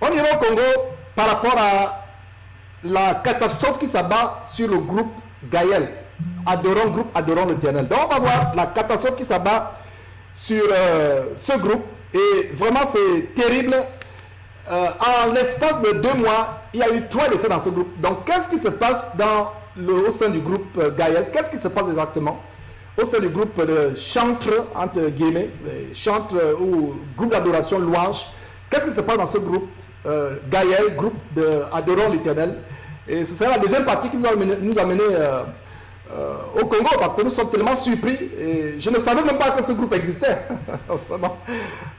On ira au Congo par rapport à la catastrophe qui s'abat sur le groupe Gaël, groupe adorant l'Éternel. Donc on va voir la catastrophe qui s'abat sur ce groupe. Et vraiment c'est terrible. En l'espace de 2 mois, il y a eu 3 décès dans ce groupe. Donc qu'est-ce qui se passe au sein du groupe Gaël? Qu'est-ce qui se passe exactement au sein du groupe de chantres, entre guillemets, chantres ou groupe d'adoration louange? Qu'est-ce qui se passe dans ce groupe Gaël, groupe adorant l'Éternel? Et ce sera la deuxième partie qui nous a mené au Congo, parce que nous sommes tellement surpris. Et je ne savais même pas que ce groupe existait. Vraiment.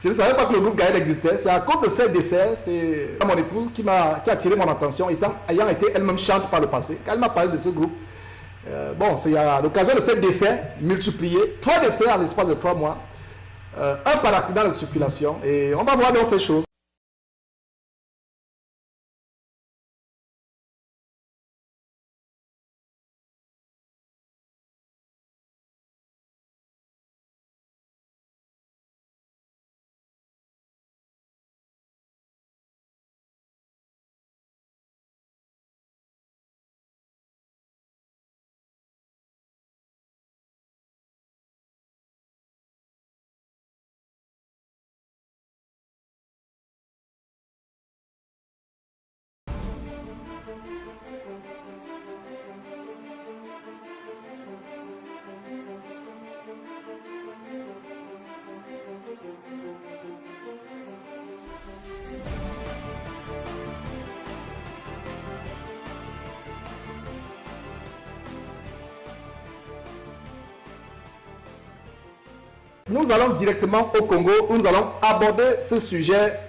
Je ne savais pas que le groupe Gaël existait. C'est à cause de ces décès, c'est mon épouse qui a attiré mon attention, ayant été elle-même chante par le passé. Quand elle m'a parlé de ce groupe, bon, c'est à l'occasion de ces décès multipliés, 3 décès en l'espace de 3 mois, un par accident de circulation. Et on va voir dans ces choses. Nous allons directement au Congo où nous allons aborder ce sujet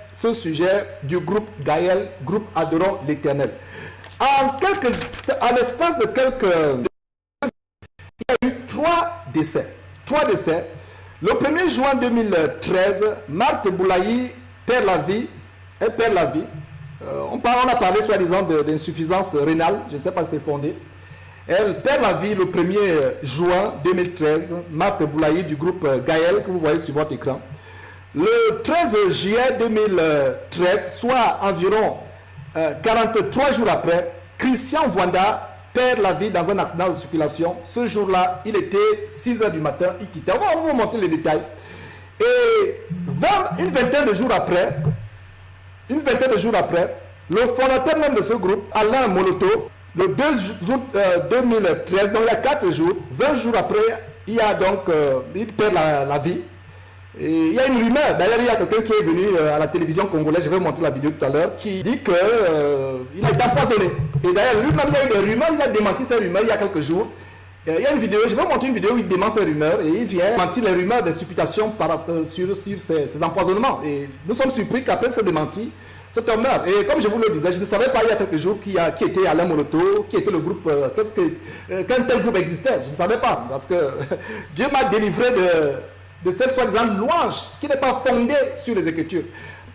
du groupe Gaël, groupe adorant l'Éternel. En l'espace de il y a eu 3 décès. 3 décès. Le 1er juin 2013, Marthe Boulaye perd la vie. Elle perd la vie. On a parlé soi-disant d'insuffisance rénale. Je ne sais pas si c'est fondé. Elle perd la vie le 1er juin 2013, Marthe Boulaye du groupe Gaël, que vous voyez sur votre écran. Le 13 juillet 2013, soit environ 43 jours après, Christian Vwanda perd la vie dans un accident de circulation. Ce jour-là, il était 6 h du matin, il quittait. On va vous montrer les détails. Et une vingtaine de jours après, le fondateur même de ce groupe, Alain Moloto, le 2 août 2013, donc il y a 4 jours, 20 jours après, il perd la vie. Et il y a une rumeur, d'ailleurs il y a quelqu'un qui est venu à la télévision congolaise, je vais vous montrer la vidéo tout à l'heure, qui dit qu'il est empoisonné. Et d'ailleurs lui-même, il y a eu des rumeurs, il a démenti ces rumeurs il y a quelques jours. Il y a une vidéo, je vais vous montrer une vidéo où il dément ces rumeurs et il vient démentir les rumeurs des supputations sur ces empoisonnements. Et nous sommes surpris qu'après ce démenti, cet homme meurt. Et comme je vous le disais, je ne savais pas il y a quelques jours qui était Alain Moloto, qui était le groupe, qu'un tel groupe existait. Je ne savais pas, parce que Dieu m'a délivré de cette soi-disant louange qui n'est pas fondée sur les Écritures.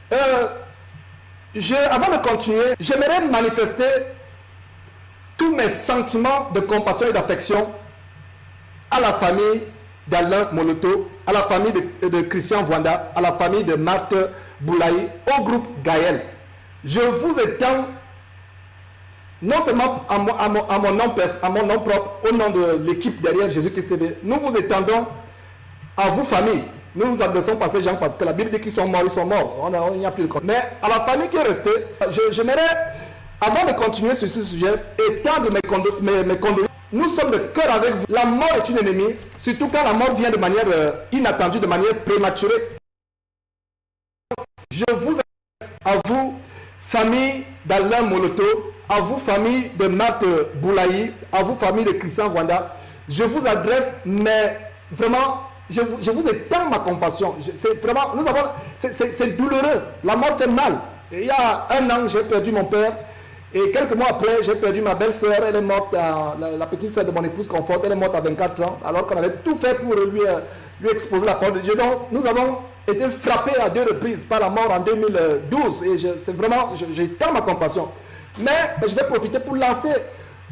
Avant de continuer, j'aimerais manifester tous mes sentiments de compassion et d'affection à la famille d'Alain Moloto, à la famille de Christian Vwanda, à la famille de Marthe Boulaye, au groupe Gaël. Je vous étends, non seulement à mon nom propre, au nom de l'équipe derrière Jésus-Christ TV, nous vous étendons à vous famille. Nous nous adressons pas ces gens parce que la Bible dit qu'ils sont morts, ils sont morts. Il n'y a plus de compte. Mais à la famille qui est restée, j'aimerais, avant de continuer sur ce sujet, étendre mes condoléances. Nous sommes de cœur avec vous. La mort est une ennemie, surtout quand la mort vient de manière inattendue, de manière prématurée. Je vous adresse à vous, famille d'Alain Moloto, à vous, famille de Marthe Boulaye, à vous, famille de Christian Vwanda. Je vous adresse, mais vraiment, je vous étends ma compassion. C'est vraiment, c'est douloureux. La mort fait mal. Et il y a 1 an, j'ai perdu mon père. Et quelques mois après, j'ai perdu ma belle-sœur. Elle est morte, la petite sœur de mon épouse Confort. Elle est morte à 24 ans, alors qu'on avait tout fait pour lui exposer la parole de Dieu. Donc, nous avons été frappés à 2 reprises par la mort en 2012. Et c'est vraiment, j'étends ma compassion. Mais je vais profiter pour lancer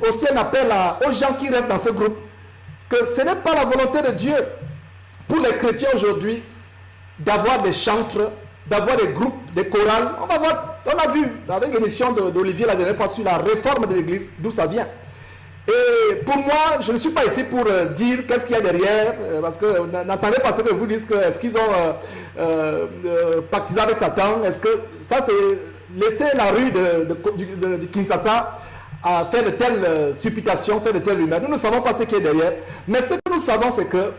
aussi un appel aux gens qui restent dans ce groupe, que ce n'est pas la volonté de Dieu pour les chrétiens aujourd'hui d'avoir des chantres, d'avoir des groupes, des chorales. On va voir On a vu avec l'émission d'Olivier la dernière fois sur la réforme de l'Église, d'où ça vient. Et pour moi, je ne suis pas ici pour dire qu'est-ce qu'il y a derrière, parce que n'entendez pas ce que vous dites, est-ce qu'ils ont pactisé avec Satan, est-ce que ça c'est laisser la rue de Kinshasa à faire de telles supputations, faire de telles rumeurs. Nous ne savons pas ce qui est derrière, mais ce que nous savons c'est que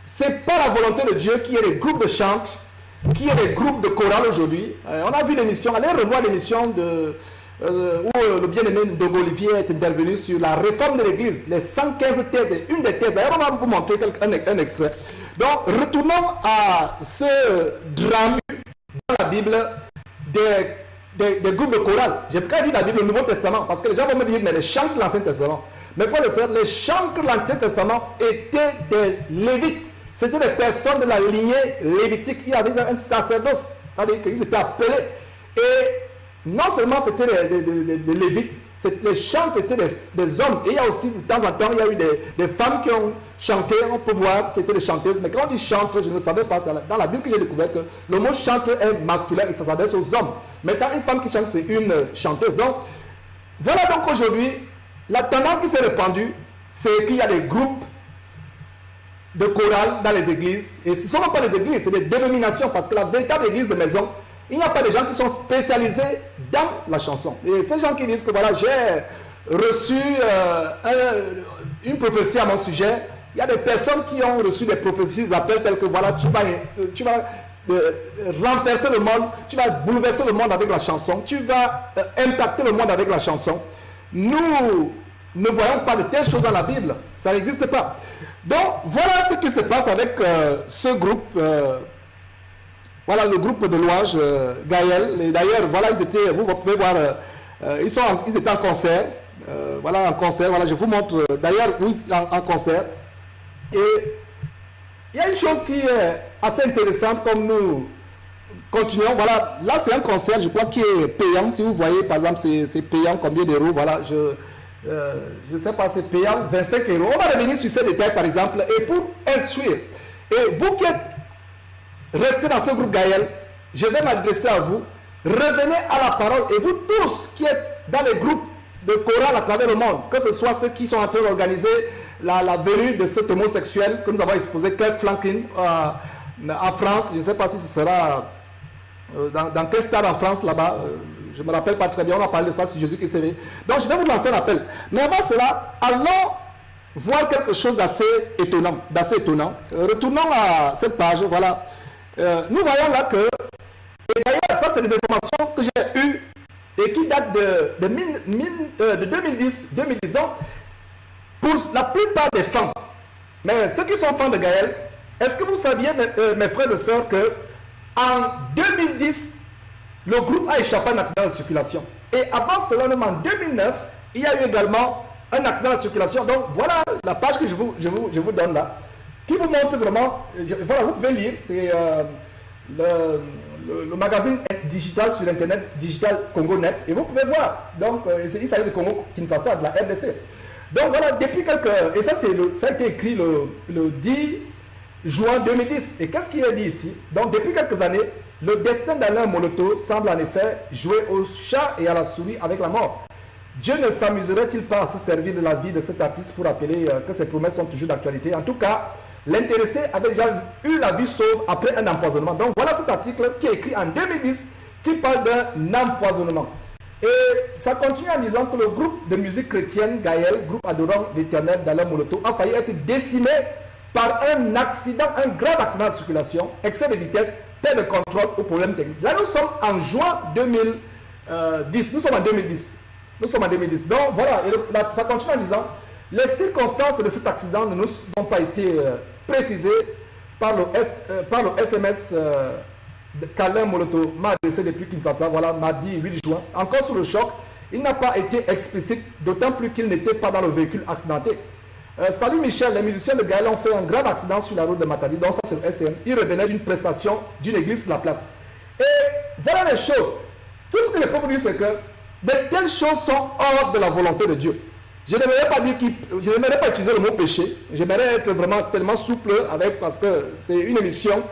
c'est pas la volonté de Dieu qu'il y ait des groupes de chantes, qu'il y ait des groupes de chorales aujourd'hui. On a vu l'émission, allez revoir l'émission où le bien-aimé Ndogo Olivier est intervenu sur la réforme de l'Église, les 115 thèses et une des thèses. D'ailleurs, on va vous montrer un extrait. Donc, retournons à ce drame dans la Bible des groupes de chorales. J'ai pas dit la Bible, le Nouveau Testament, parce que les gens vont me dire, mais les chants de l'Ancien Testament. Mais pour le faire, les chants de l'Ancien Testament étaient des Lévites. C'était des personnes de la lignée lévitique. Il y avait un sacerdoce, c'est-à-dire qu'ils étaient appelés. Et non seulement c'était des Lévites, les chants étaient des hommes. Et il y a aussi, de temps en temps, il y a eu des femmes qui ont chanté, on peut voir, qui étaient des chanteuses. Mais quand on dit chante, je ne savais pas, dans la Bible que j'ai découvert que le mot chante est masculin et ça s'adresse aux hommes. Maintenant, une femme qui chante, c'est une chanteuse. Donc, voilà donc aujourd'hui, la tendance qui s'est répandue, c'est qu'il y a des groupes de chorales dans les églises. Et ce ne sont pas des églises, c'est des dénominations, parce que la véritable église de maison, il n'y a pas de gens qui sont spécialisés dans la chanson. Et ces gens qui disent que voilà, j'ai reçu une prophétie à mon sujet, il y a des personnes qui ont reçu des prophéties, ils appellent telles que voilà, tu vas renverser le monde, tu vas bouleverser le monde avec la chanson, tu vas impacter le monde avec la chanson. Nous ne voyons pas de telles choses dans la Bible, ça n'existe pas. Donc voilà ce qui se passe avec ce groupe. Voilà le groupe de louanges Gaël. Et d'ailleurs, voilà, ils étaient, vous pouvez voir, ils étaient en concert. Voilà, en concert. Voilà, je vous montre d'ailleurs où ils sont en concert. Et il y a une chose qui est assez intéressante comme nous continuons. Voilà, là c'est un concert, je crois, qui est payant. Si vous voyez, par exemple, c'est payant, combien d'euros. Voilà, je ne sais pas, c'est payant, 25 euros. On va revenir sur ces détails, par exemple. Et pour instruire, et vous qui êtes restez dans ce groupe Gaël, je vais m'adresser à vous. Revenez à la parole et vous tous qui êtes dans les groupes de chorales à travers le monde, que ce soit ceux qui sont en train d'organiser la venue de cet homosexuel que nous avons exposé, Kirk Franklin, en France. Je ne sais pas si ce sera dans quel stade en France là-bas. Je ne me rappelle pas très bien, on a parlé de ça sur Jésus-Christ TV. Donc je vais vous lancer un appel. Mais avant cela, allons voir quelque chose d'assez étonnant. Retournons à cette page, voilà. Nous voyons là que, et d'ailleurs ça c'est des informations que j'ai eues et qui datent de 2010. Donc pour la plupart des fans, mais ceux qui sont fans de Gaël, est-ce que vous saviez mes frères et sœurs que en 2010 le groupe a échappé à un accident de circulation, et avant cela même en 2009 il y a eu également un accident de circulation. Donc voilà la page que je vous donne là, qui vous montre vraiment, voilà, vous pouvez lire, c'est le magazine digital sur internet, Digital Congo Net, et vous pouvez voir, donc il s'agit de Congo Kinshasa, de la RDC. Donc voilà, depuis quelques, et ça a été écrit le 10 juin 2010, et qu'est-ce qu'il est dit ici? Donc depuis quelques années, le destin d'Alain Moloto semble en effet jouer au chat et à la souris avec la mort. Dieu ne s'amuserait-il pas à se servir de la vie de cet artiste pour rappeler que ses promesses sont toujours d'actualité? En tout cas, l'intéressé avait déjà eu la vie sauve après un empoisonnement. Donc voilà cet article qui est écrit en 2010 qui parle d'un empoisonnement. Et ça continue en disant que le groupe de musique chrétienne Gaël, groupe adorant l'Éternel d'Alain Moloto, a failli être décimé par un accident, un grave accident de circulation, excès de vitesse, perte de contrôle ou problème technique. Là nous sommes en juin 2010. Nous sommes en 2010. Donc voilà, et ça continue en disant les circonstances de cet accident ne nous ont pas été précisées par le SMS qu'Alain Moloto m'a adressé depuis Kinshasa, voilà, mardi 8 juin. Encore sous le choc, il n'a pas été explicite, d'autant plus qu'il n'était pas dans le véhicule accidenté. Salut Michel, les musiciens de Gaël ont fait un grave accident sur la route de Matadi, donc ça c'est le SM. Ils revenaient d'une prestation d'une église sur la place. Et voilà les choses. Tout ce que je peux vous dire, c'est que de telles choses sont hors de la volonté de Dieu. Je n'aimerais pas utiliser le mot péché. J'aimerais être vraiment tellement souple avec, parce que c'est une émission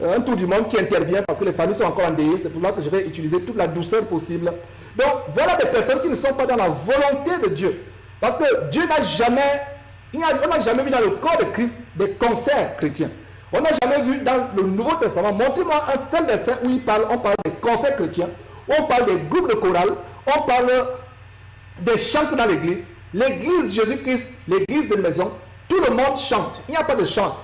un tour du monde qui intervient parce que les familles sont encore endeuillées. C'est pour ça que je vais utiliser toute la douceur possible. Donc, voilà des personnes qui ne sont pas dans la volonté de Dieu. Parce que Dieu n'a jamais, on n'a jamais vu dans le corps de Christ des concerts chrétiens. On n'a jamais vu dans le Nouveau Testament, montrez-moi un seul verset où on parle des concerts chrétiens, on parle des groupes de chorale, on parle des chants dans l'église. L'église Jésus-Christ, l'église de maison, tout le monde chante. Il n'y a pas de chante.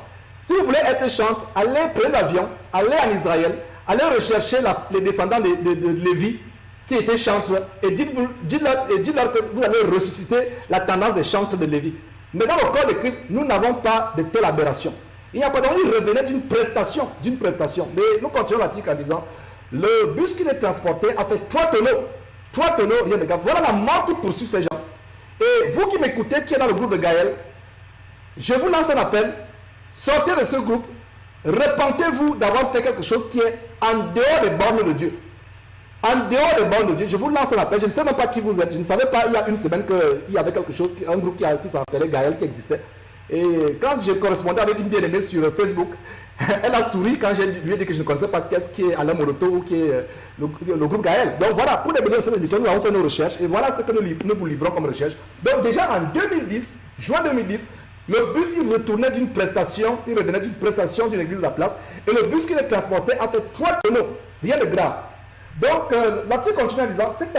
Si vous voulez être chante, allez prendre l'avion, allez en Israël, allez rechercher les descendants de Lévi qui étaient chantres et dites-leur que vous allez ressusciter la tendance des chantres de Lévi. Mais dans le corps de Christ, nous n'avons pas de telle aberration. Il n'y a pas donc, il revenait d'une prestation, Mais nous continuons l'article en disant, le bus qui est transporté a fait 3 tonneaux, rien de grave. Voilà la mort qui poursuit ces gens. Et vous qui m'écoutez, qui êtes dans le groupe de Gaël, je vous lance un appel, sortez de ce groupe, repentez-vous d'avoir fait quelque chose qui est en dehors des bornes de Dieu. En dehors des bornes de Dieu, je vous lance un appel, je ne sais même pas qui vous êtes, je ne savais pas il y a une semaine qu'il y avait quelque chose, un groupe qui s'appelait Gaël qui existait. Et quand je correspondais avec une bien-aimée sur Facebook, elle a souri quand je lui ai dit que je ne connaissais pas qu'est-ce qui est Alain Moroto ou qui est le groupe Gaël. Donc voilà, pour les besoins de cette émission, nous avons fait nos recherches et voilà ce que nous vous livrons comme recherche. Donc déjà en 2010, juin 2010, le bus il revenait d'une prestation d'une église de la place et le bus qui les transportait a fait 3 tonneaux, rien de grave. Donc l'article continue en disant cet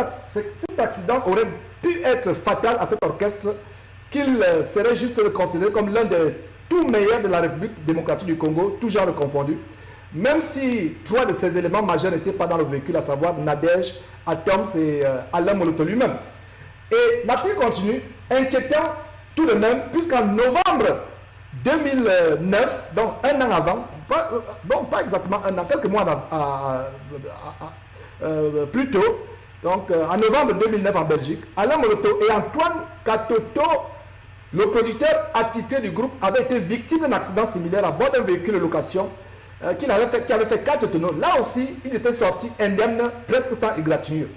accident aurait pu être fatal à cet orchestre qu'il serait juste considéré comme l'un des tout meilleurs de la République démocratique du Congo, tout genre confondu, même si 3 de ces éléments majeurs n'étaient pas dans le véhicule, à savoir Nadège, Atoms et Alain Moloto lui-même. Et l'article continue, inquiétant tout de même, puisqu'en novembre 2009, donc un an avant, pas exactement un an, quelques mois plus tôt, donc en novembre 2009 en Belgique, Alain Moloto et Antoine Katoto, le producteur attitré du groupe, avait été victime d'un accident similaire à bord d'un véhicule de location qui avait fait 4 tonneaux. Là aussi, il était sorti indemne, presque sans égratignure.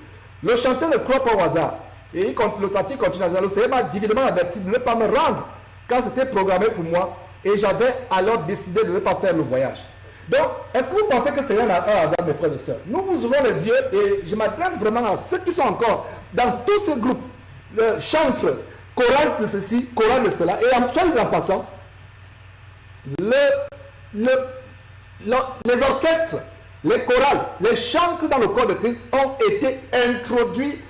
Le chanteur ne croit pas au hasard. Et le article continue à dire, le Seigneur m'a divinement averti de ne pas me rendre, car c'était programmé pour moi, et j'avais alors décidé de ne pas faire le voyage. Donc, est-ce que vous pensez que c'est un hasard, mes frères et sœurs? Nous vous ouvrons les yeux, et je m'adresse vraiment à ceux qui sont encore dans tous ces groupes, chantres, chorales de ceci, chorales de cela, et en passant, les orchestres, les chorales, les chants dans le corps de Christ ont été introduits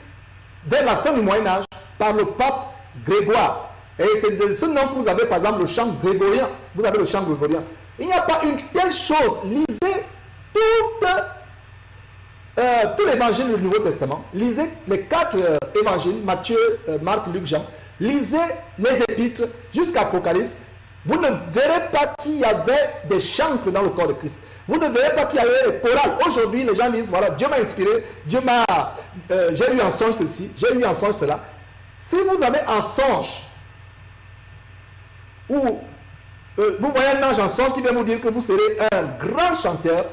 dès la fin du Moyen-Âge par le pape Grégoire. Et c'est de ce nom que vous avez par exemple le chant grégorien. Vous avez le chant grégorien. Il n'y a pas une telle chose. Lisez tout l'évangile du Nouveau Testament. Lisez les 4 évangiles, Matthieu, Marc, Luc, Jean. Lisez les épîtres jusqu'à Apocalypse. Vous ne verrez pas qu'il y avait des chants dans le corps de Christ. Vous ne verrez pas qu'il y avait des chorales. Aujourd'hui, les gens disent, voilà, Dieu m'a inspiré, j'ai eu un songe ceci, j'ai eu un songe cela. Si vous avez un songe, ou vous voyez un ange en songe qui vient vous dire que vous serez un grand chanteur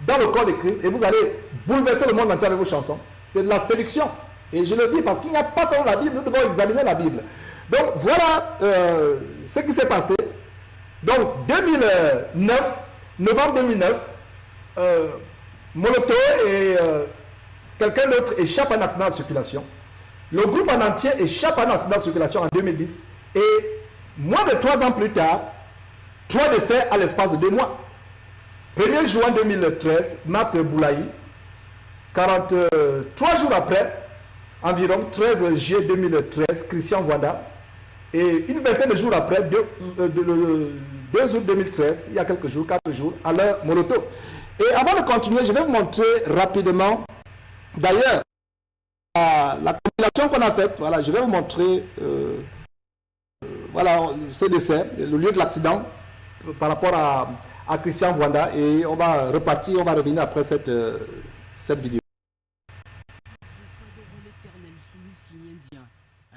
dans le corps de Christ et vous allez bouleverser le monde entier avec vos chansons, c'est de la séduction. Et je le dis parce qu'il n'y a pas seulement la Bible, nous devons examiner la Bible. Donc voilà ce qui s'est passé. Donc 2009, novembre 2009, Moloto et quelqu'un d'autre échappent à un accident de circulation. Le groupe en entier échappe à un accident de circulation en 2010. Et moins de 3 ans plus tard, 3 décès à l'espace de 2 mois. 1er juin 2013, Marc Boulaï. 43 jours après, environ 13 juillet 2013, Christian Wanda. Et une vingtaine de jours après, 2 août 2013, il y a quelques jours, 4 jours, à l'heure Moloto. Et avant de continuer, je vais vous montrer rapidement, d'ailleurs, la compilation qu'on a faite. Voilà, je vais vous montrer voilà, ce décès, le lieu de l'accident par rapport à Christian Wanda. Et on va repartir, on va revenir après cette vidéo.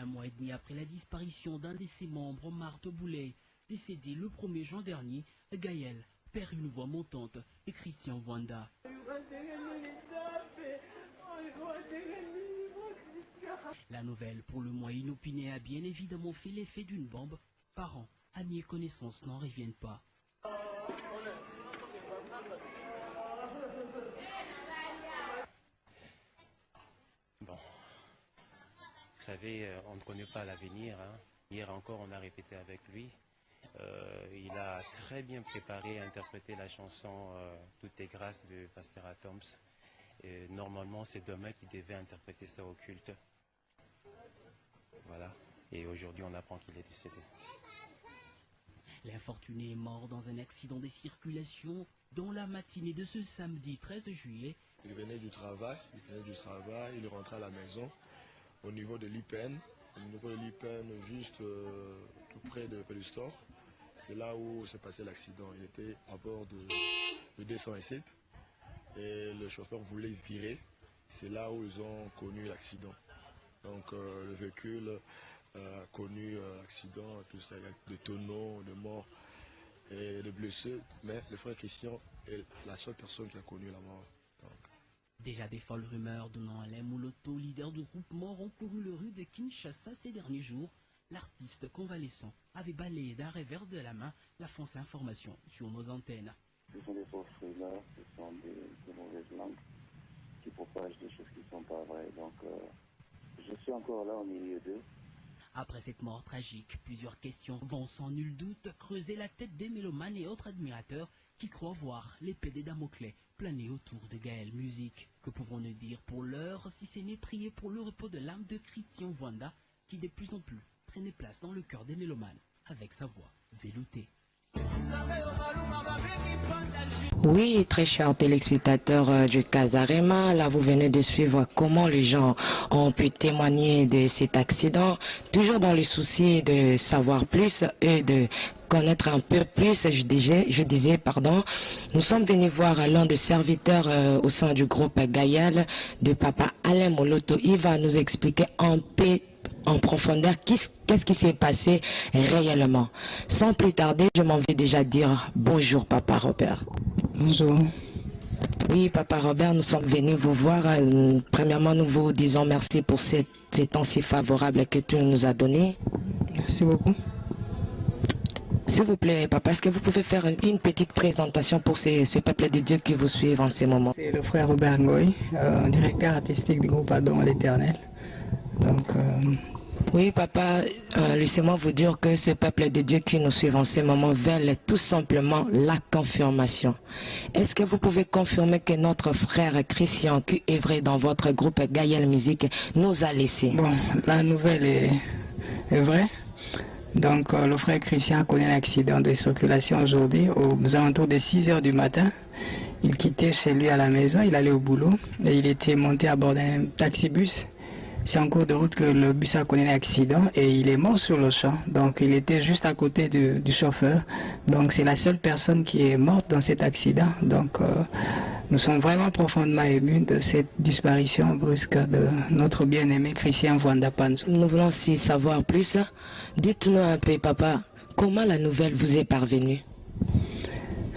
Un mois et demi après la disparition d'un de ses membres, Marthe Boulay, décédé le 1er juin dernier, Gaël perd une voix montante et Christian Wanda. La nouvelle, pour le moins inopinée, a bien évidemment fait l'effet d'une bombe. Parents, amis et connaissances n'en reviennent pas. savez, on ne connaît pas l'avenir. Hein. Hier encore, on a répété avec lui. Il a très bien préparé et interprété la chanson Tout est grâce de Pasteur Atoms. Et normalement, c'est demain qu'il devait interpréter ça au culte. Voilà. Et aujourd'hui, on apprend qu'il est décédé. L'infortuné est mort dans un accident de circulation dans la matinée de ce samedi 13 juillet. Il venait du travail, il rentrait à la maison au niveau de l'IPN. Au niveau de l'IPN, juste tout près de Pelustore. C'est là où s'est passé l'accident. Il était à bord de 207 et le chauffeur voulait virer. C'est là où ils ont connu l'accident. Donc le véhicule a connu l'accident, tout ça, de tonneaux, de morts et de blessés. Mais le frère Christian est la seule personne qui a connu la mort. Donc. Déjà des folles rumeurs donnant Alain Moloto, leader du groupe mort, ont couru le rue de Kinshasa ces derniers jours. L'artiste convalescent avait balayé d'un revers de la main la fausse information sur nos antennes. Ce sont des fausses rumeurs, ce sont des mauvaises langues qui propagent des choses qui ne sont pas vraies. Donc je suis encore là au milieu d'eux. Après cette mort tragique, plusieurs questions vont sans nul doute creuser la tête des mélomanes et autres admirateurs qui croient voir l'épée des Damoclès planer autour de Gaël Musique. Que pouvons-nous dire pour l'heure si ce n'est prier pour le repos de l'âme de Christian Wanda qui de plus en plus prenait place dans le cœur des mélomanes avec sa voix veloutée. Oui, très chers téléspectateurs du Casarema, là vous venez de suivre comment les gens ont pu témoigner de cet accident, toujours dans le souci de savoir plus et de connaître un peu plus. Je disais, pardon, nous sommes venus voir l'un des serviteurs au sein du groupe Gaël de Papa Alain Moloto. Il va nous expliquer en profondeur qu'est-ce qui s'est passé réellement. Sans plus tarder, je m'en vais déjà dire bonjour Papa Robert. Bonjour. Oui Papa Robert, nous sommes venus vous voir. Premièrement, nous vous disons merci pour ces temps si favorables que tu nous as donné. Merci beaucoup. S'il vous plaît Papa, est-ce que vous pouvez faire une petite présentation pour ce peuple de Dieu qui vous suivent en ce moment? C'est le frère Robert Ngoy, directeur artistique du groupe Adon l'Éternel. Donc, oui, Papa, laissez-moi vous dire que ce peuple de Dieu qui nous suit en ce moment veut tout simplement la confirmation. Est-ce que vous pouvez confirmer que notre frère Christian, qui est vrai dans votre groupe Gaël Musique, nous a laissé? Bon, la nouvelle est vraie. Donc, le frère Christian a connu un accident de circulation aujourd'hui, aux alentours de 6 h du matin. Il quittait chez lui à la maison, il allait au boulot et il était monté à bord d'un taxi-bus. C'est en cours de route que le bus a connu un accident et il est mort sur le champ. Donc il était juste à côté du chauffeur. Donc c'est la seule personne qui est morte dans cet accident. Donc nous sommes vraiment profondément émus de cette disparition brusque de notre bien-aimé Christian Wanda Panzo. Nous voulons aussi savoir plus. Dites-nous un peu, Papa, comment la nouvelle vous est parvenue?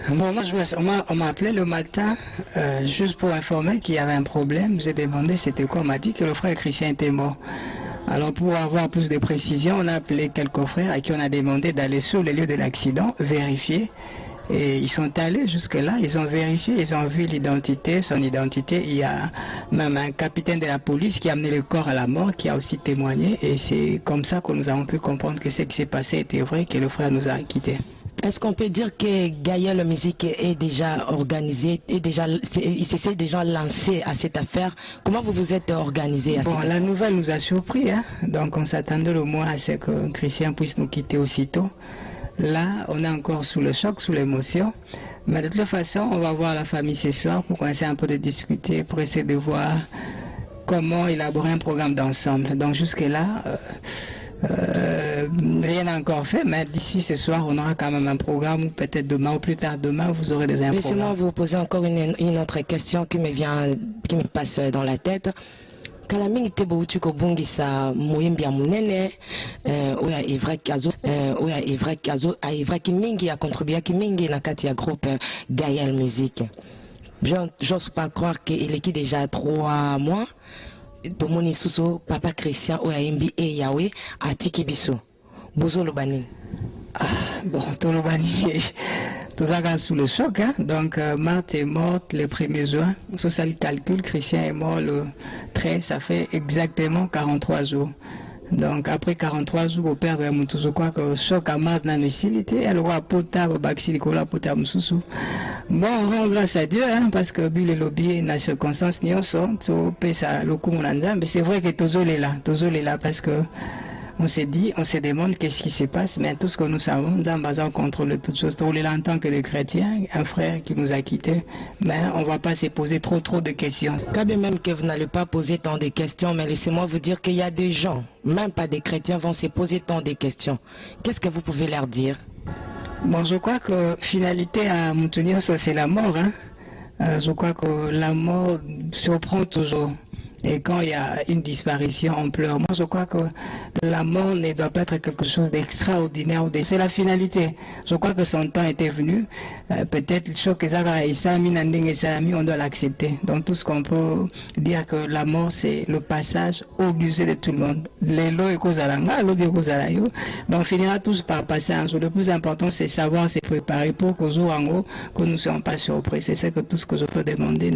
Bon, moi, on m'a appelé le matin juste pour informer qu'il y avait un problème. J'ai demandé c'était quoi. On m'a dit que le frère Christian était mort. Alors pour avoir plus de précision, on a appelé quelques frères à qui on a demandé d'aller sur le lieu de l'accident, vérifier. Et ils sont allés jusque-là, ils ont vérifié, ils ont vu l'identité, son identité. Il y a même un capitaine de la police qui a amené le corps à la mort, qui a aussi témoigné. Et c'est comme ça que nous avons pu comprendre que ce qui s'est passé était vrai, que le frère nous a quittés. Est-ce qu'on peut dire que Gaël Musique est déjà organisé, il s'est déjà lancé à cette affaire? Comment vous vous êtes organisé à Bon, la nouvelle nous a surpris, hein? Donc on s'attendait le moins à ce que Christian puisse nous quitter aussitôt. Là, on est encore sous le choc, sous l'émotion. Mais de toute façon, on va voir la famille ce soir pour qu'on essaie un peu de discuter, pour essayer de voir comment élaborer un programme d'ensemble. Donc jusque-là, rien n'a encore fait, mais d'ici ce soir, on aura quand même un programme, ou peut-être demain ou plus tard demain, vous aurez des infos. Laissez-moi vous poser encore une autre question qui me passe dans la tête. Kala mingi te bouti ko bungisa moyembi ya munene oya Evra ki mingi a contribué ki mingi na kati ya groupe Gaël Musique. J'ose pas croire qu'il est qui déjà 3 mois. Tomoni susu Papa Christian oya imbi e yawe atiki biso. Bozo lobani. Bon, Tolobani, tout ça sous le choc, hein? Donc Marthe est morte le 1er juin, sur ça le calcul, Christian est mort le 13, ça fait exactement 43 jours. Donc après 43 jours au père de Moutou, je crois que choc à marre dans les silité, elle aura pota au baxi Nicolas pota Moussou. Bon, on rend grâce à Dieu, hein, parce que bu le lobby dans les circonstances n'y sont, to pesa le coup mon mais c'est vrai que Tozo est là parce que on s'est dit, on se demande qu'est-ce qui se passe, mais tout ce que nous savons, nous avons contrôle toutes choses. On est là en tant que des chrétiens, un frère qui nous a quittés, mais on ne va pas se poser trop de questions. Quand bien même que vous n'allez pas poser tant de questions, mais laissez-moi vous dire qu'il y a des gens, même pas des chrétiens, vont se poser tant de questions. Qu'est-ce que vous pouvez leur dire? Bon, je crois que finalité à Moutounio, c'est la mort. Hein? Je crois que la mort surprend toujours. Et quand il y a une disparition, on pleure. Moi, je crois que la mort ne doit pas être quelque chose d'extraordinaire. C'est la finalité. Je crois que son temps était venu. Peut-être le choc on doit l'accepter. Donc tout ce qu'on peut dire que la mort, c'est le passage obligé de tout le monde. Mais on finira tous par passer un jour. Le plus important, c'est savoir se préparer pour qu'au jour en haut, que nous ne soyons pas surpris. C'est ça que tout ce que je peux demander.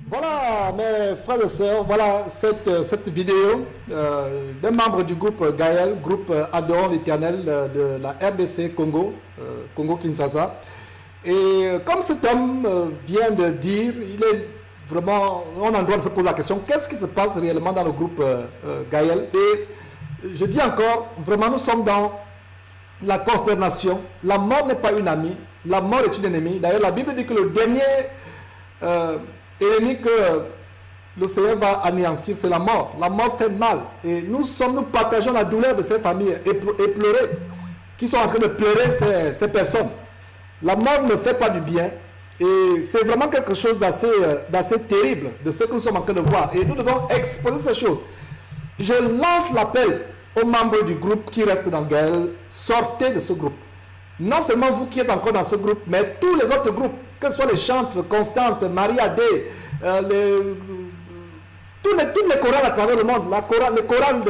Voilà, mes frères et sœurs. Voilà cette vidéo d'un membre du groupe Gaël, groupe Adorons l'Éternel de la RDC Congo, Congo-Kinshasa. Et comme cet homme vient de dire, il est vraiment, on a le droit de se poser la question, qu'est-ce qui se passe réellement dans le groupe Gaël? Et je dis encore, vraiment nous sommes dans la consternation. La mort n'est pas une amie, la mort est une ennemie. D'ailleurs la Bible dit que le dernier ennemi que le Seigneur va anéantir, c'est la mort. La mort fait mal. Et nous partageons la douleur de ces familles éplorées, qui sont en train de pleurer ces personnes. La mort ne fait pas du bien. Et c'est vraiment quelque chose d'assez terrible, de ce que nous sommes en train de voir. Et nous devons exposer ces choses. Je lance l'appel aux membres du groupe qui restent dans Gaël, sortez de ce groupe. Non seulement vous qui êtes encore dans ce groupe, mais tous les autres groupes, que ce soit les chantres, Constante, Marie Adé, tous les chorales à travers le monde, les chorales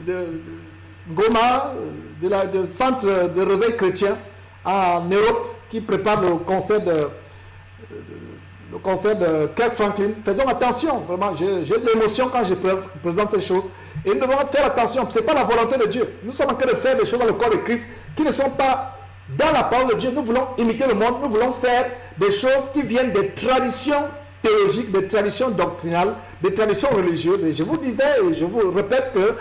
de Goma, de centre de réveil chrétien en Europe, qui prépare le concert de Kirk Franklin. Faisons attention, vraiment, j'ai de l'émotion quand je présente ces choses. Et nous devons faire attention, ce n'est pas la volonté de Dieu. Nous sommes en train de faire des choses dans le corps de Christ qui ne sont pas dans la parole de Dieu. Nous voulons imiter le monde, nous voulons faire des choses qui viennent des traditions théologiques, des traditions doctrinales, des traditions religieuses. Et je vous disais, et je vous répète que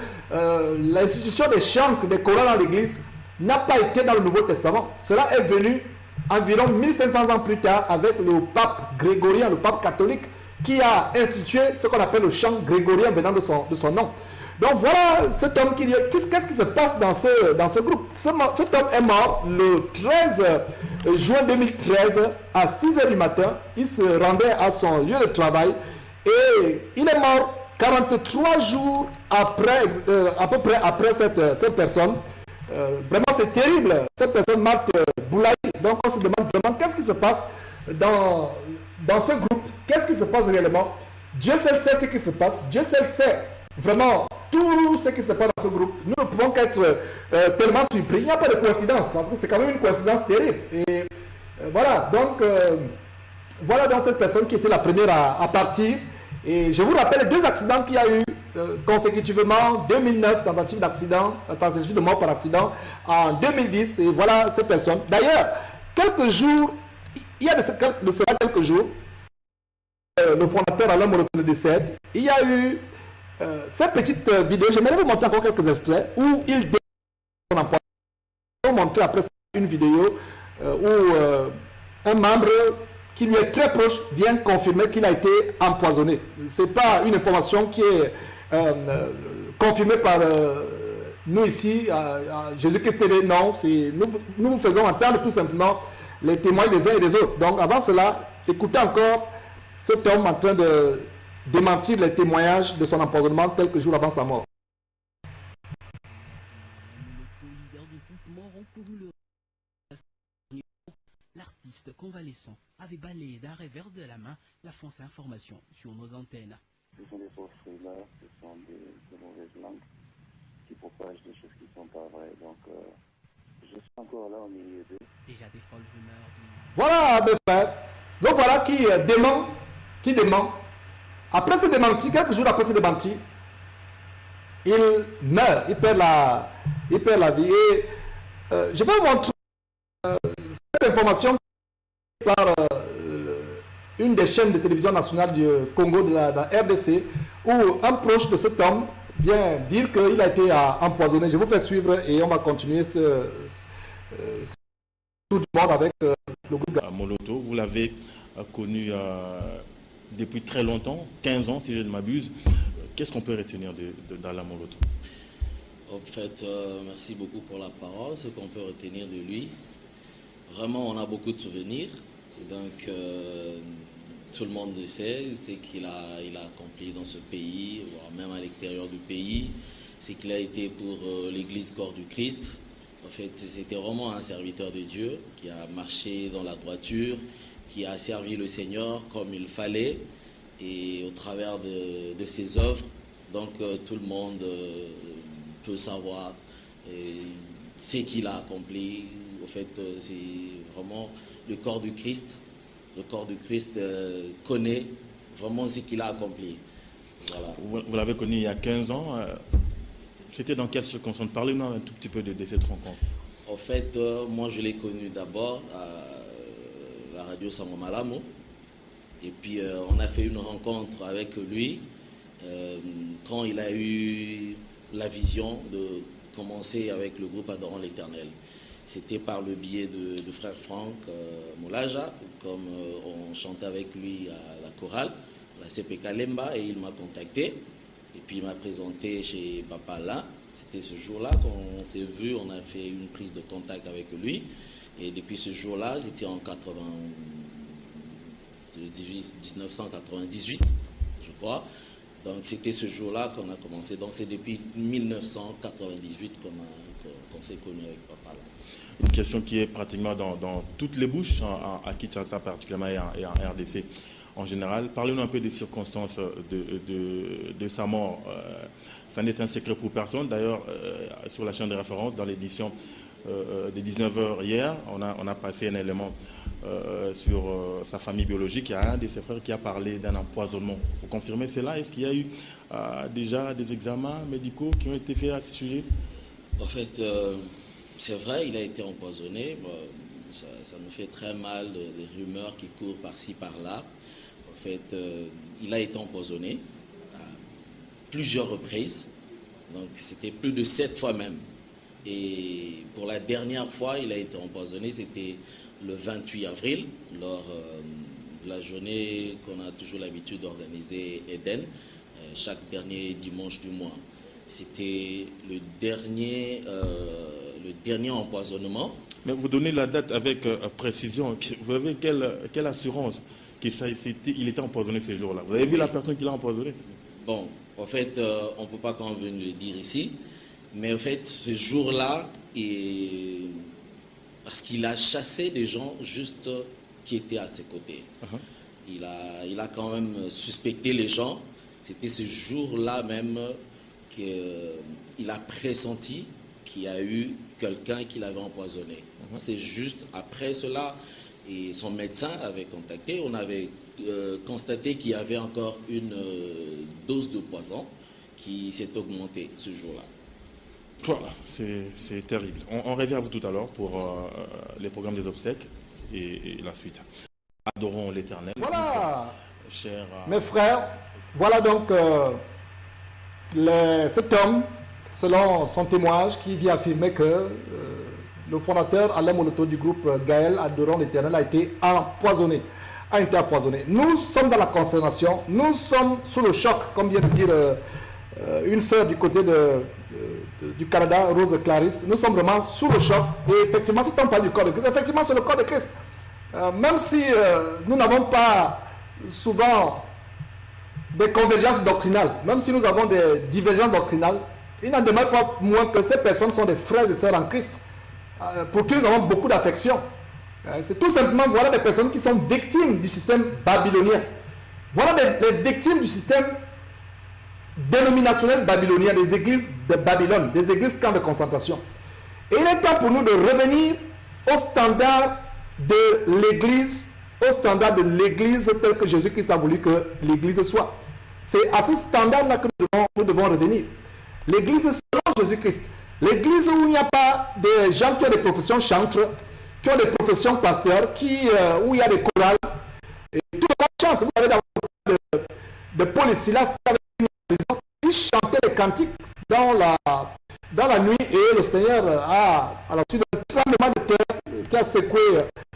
l'institution des chants, des chorales dans l'église n'a pas été dans le Nouveau Testament. Cela est venu environ 1500 ans plus tard avec le pape grégorien, le pape catholique, qui a institué ce qu'on appelle le chant grégorien venant de son nom. Donc voilà cet homme qui dit, qu'est-ce qui se passe dans ce groupe? Cet homme est mort le 13 juin 2013 à 6 h du matin. Il se rendait à son lieu de travail et il est mort 43 jours après, à peu près après cette personne. Vraiment c'est terrible, cette personne Marthe Boulaye. Donc on se demande vraiment qu'est-ce qui se passe dans ce groupe, qu'est-ce qui se passe réellement. Dieu seul sait ce qui se passe, Dieu seul sait vraiment tout ce qui se passe dans ce groupe. Nous ne pouvons qu'être tellement surpris. Il n'y a pas de coïncidence, parce que c'est quand même une coïncidence terrible. Et voilà, donc voilà dans cette personne qui était la première à partir. Et je vous rappelle les deux accidents qu'il y a eu consécutivement. 2009, tentative d'accident, tentative de mort par accident. En 2010, et voilà cette personne. D'ailleurs, quelques jours, il y a de cela quelques jours, le fondateur Alain Moloto décède. Il y a eu cette petite vidéo, j'aimerais vous montrer encore quelques extraits où il décide son emploi. Je vais vous montrer après une vidéo où un membre qui lui est très proche vient confirmer qu'il a été empoisonné. Ce n'est pas une information qui est confirmée par nous ici, à Jésus-Christ TV, non. Nous vous faisons entendre tout simplement les témoins des uns et des autres. Donc avant cela, écoutez encore cet homme en train de démentir les témoignages de son empoisonnement quelques jours avant sa mort. L'artiste convalescent avait balayé d'un revers de la main la fausse information sur nos antennes. Ce sont des fausses rumeurs, ce sont des mauvaises langues qui propagent des choses qui ne sont pas vraies. Donc, je suis encore là au milieu d'eux. Déjà des folles rumeurs. Voilà, mes frères. Donc voilà qui dément. Après ce démenti, quelques jours après ce démenti, il meurt, il perd la vie. Et je vais vous montrer cette information par une des chaînes de télévision nationale du Congo, de la RDC, où un proche de cet homme vient dire qu'il a été empoisonné. Je vous fais suivre et on va continuer ce tour du monde avec le groupe Moloto. Vous l'avez connu depuis très longtemps, 15 ans si je ne m'abuse. Qu'est-ce qu'on peut retenir d'Alain Moloto? En fait, merci beaucoup pour la parole. Ce qu'on peut retenir de lui, vraiment, on a beaucoup de souvenirs. Donc, tout le monde le sait, c'est qu'il a accompli dans ce pays, voire même à l'extérieur du pays. C'est qu'il a été pour l'Église Corps du Christ. En fait, c'était vraiment un serviteur de Dieu qui a marché dans la droiture, qui a servi le Seigneur comme il fallait et au travers de ses œuvres. Donc, tout le monde peut savoir ce qu'il a accompli. En fait, c'est vraiment le corps du Christ. Le corps du Christ connaît vraiment ce qu'il a accompli. Voilà. Vous l'avez connu il y a 15 ans. C'était dans quelles circonstances? Parlez-nous un tout petit peu de cette rencontre. En fait, moi je l'ai connu d'abord à la radio Sangomalamu. Et puis on a fait une rencontre avec lui quand il a eu la vision de commencer avec le groupe Adorant l'Éternel. C'était par le biais de frère Franck Moulaja, comme on chantait avec lui à la chorale, la CPK Lemba, et il m'a contacté. Et puis il m'a présenté chez Papa Alain. C'était ce jour-là qu'on s'est vu, on a fait une prise de contact avec lui. Et depuis ce jour-là, c'était en 1998, je crois. Donc c'était ce jour-là qu'on a commencé. Donc c'est depuis 1998 qu'on s'est connu avec Papa Alain. Une question qui est pratiquement dans toutes les bouches, à Kinshasa particulièrement et en RDC en général. Parlez-nous un peu des circonstances de sa mort. Ça n'est un secret pour personne. D'ailleurs, sur la chaîne de référence, dans l'édition de 19h hier, on a passé un élément sur sa famille biologique. Il y a un de ses frères qui a parlé d'un empoisonnement. Vous confirmez cela? Est-ce qu'il y a eu déjà des examens médicaux qui ont été faits à ce sujet? En fait, c'est vrai, il a été empoisonné. Ça nous fait très mal, des rumeurs qui courent par-ci, par-là. En fait, il a été empoisonné à plusieurs reprises. Donc, c'était plus de 7 fois même. Et pour la dernière fois, il a été empoisonné, c'était le 28 avril, lors de la journée qu'on a toujours l'habitude d'organiser Eden, chaque dernier dimanche du mois. C'était le dernier empoisonnement. Mais vous donnez la date avec précision. Vous avez quelle assurance qu'il était empoisonné ces jours-là? Vous avez vu la personne qui l'a empoisonné? Bon, en fait, on ne peut pas quand même le dire ici. Mais en fait, ce jour-là, parce qu'il a chassé des gens juste qui étaient à ses côtés. Il a quand même suspecté les gens. C'était ce jour-là même qu'il a pressenti qu'il y a eu quelqu'un qui l'avait empoisonné. C'est juste après cela, et son médecin avait contacté, on avait constaté qu'il y avait encore une dose de poison qui s'est augmentée ce jour-là. Voilà, c'est terrible. On revient à vous tout à l'heure pour les programmes des obsèques et la suite. Adorons l'Éternel. Voilà, cher, mes frères, voilà donc cet homme, selon son témoignage, qui vient affirmer que le fondateur Alain Moloto du groupe Gaël Adorons l'Éternel a été empoisonné. Nous sommes dans la consternation, nous sommes sous le choc, comme vient de dire une sœur du côté du Canada, Rose Clarisse. Nous sommes vraiment sous le choc. Et effectivement, si on parle du corps de Christ, effectivement, c'est le corps de Christ. Même si nous n'avons pas souvent des convergences doctrinales, même si nous avons des divergences doctrinales, il n'en demeure pas moins que ces personnes sont des frères et sœurs en Christ, pour qui nous avons beaucoup d'affection. C'est tout simplement, voilà des personnes qui sont victimes du système babylonien. Voilà des victimes du système dénominationnel babylonien, des églises de Babylone, des églises camps de concentration. Et il est temps pour nous de revenir au standard de l'église, tel que Jésus-Christ a voulu que l'église soit. C'est à ce standard-là que nous devons revenir. L'église selon Jésus-Christ. L'église où il n'y a pas de gens qui ont des professions chantres, qui ont des professions pasteurs, où il y a des chorales. Et tout le monde chante. Vous avez de Paul et Silas avec une prison. Ils chantaient les cantiques dans la nuit et le Seigneur à la suite d'un tremblement de terre qui a secoué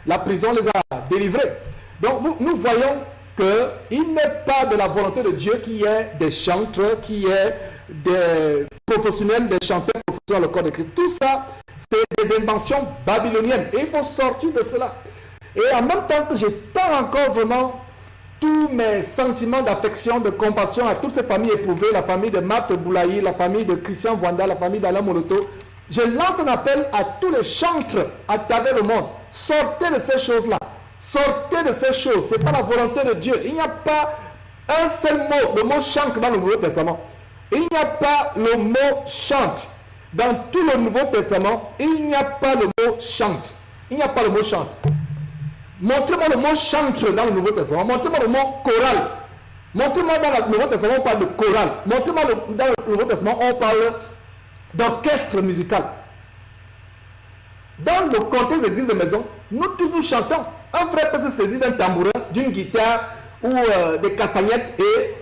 la prison, les a délivrés. Donc nous voyons qu'il n'est pas de la volonté de Dieu qu'il y ait des chantres, qu'il y ait des professionnels, des chanteurs professionnels dans le corps de Christ. Tout ça, c'est des inventions babyloniennes. Et il faut sortir de cela. Et en même temps que je tends encore vraiment tous mes sentiments d'affection, de compassion à toutes ces familles éprouvées, la famille de Marthe Boulaye, la famille de Christian Wanda, la famille d'Alain Moloto, je lance un appel à tous les chantres à travers le monde. Sortez de ces choses-là. Sortez de ces choses. Ce n'est pas la volonté de Dieu. Il n'y a pas un seul mot, le mot chantre dans le Nouveau Testament. Il n'y a pas le mot chante. Dans tout le Nouveau Testament, il n'y a pas le mot chante. Il n'y a pas le mot chante. Montrez-moi le mot chantre dans le Nouveau Testament. Montrez-moi le mot choral. Montrez-moi dans le Nouveau Testament, on parle de choral. Montrez-moi dans le Nouveau Testament, on parle d'orchestre musical. Dans le contexte d'église de maison, nous tous nous chantons. Un frère peut se saisir d'un tambourin, d'une guitare ou des castagnettes et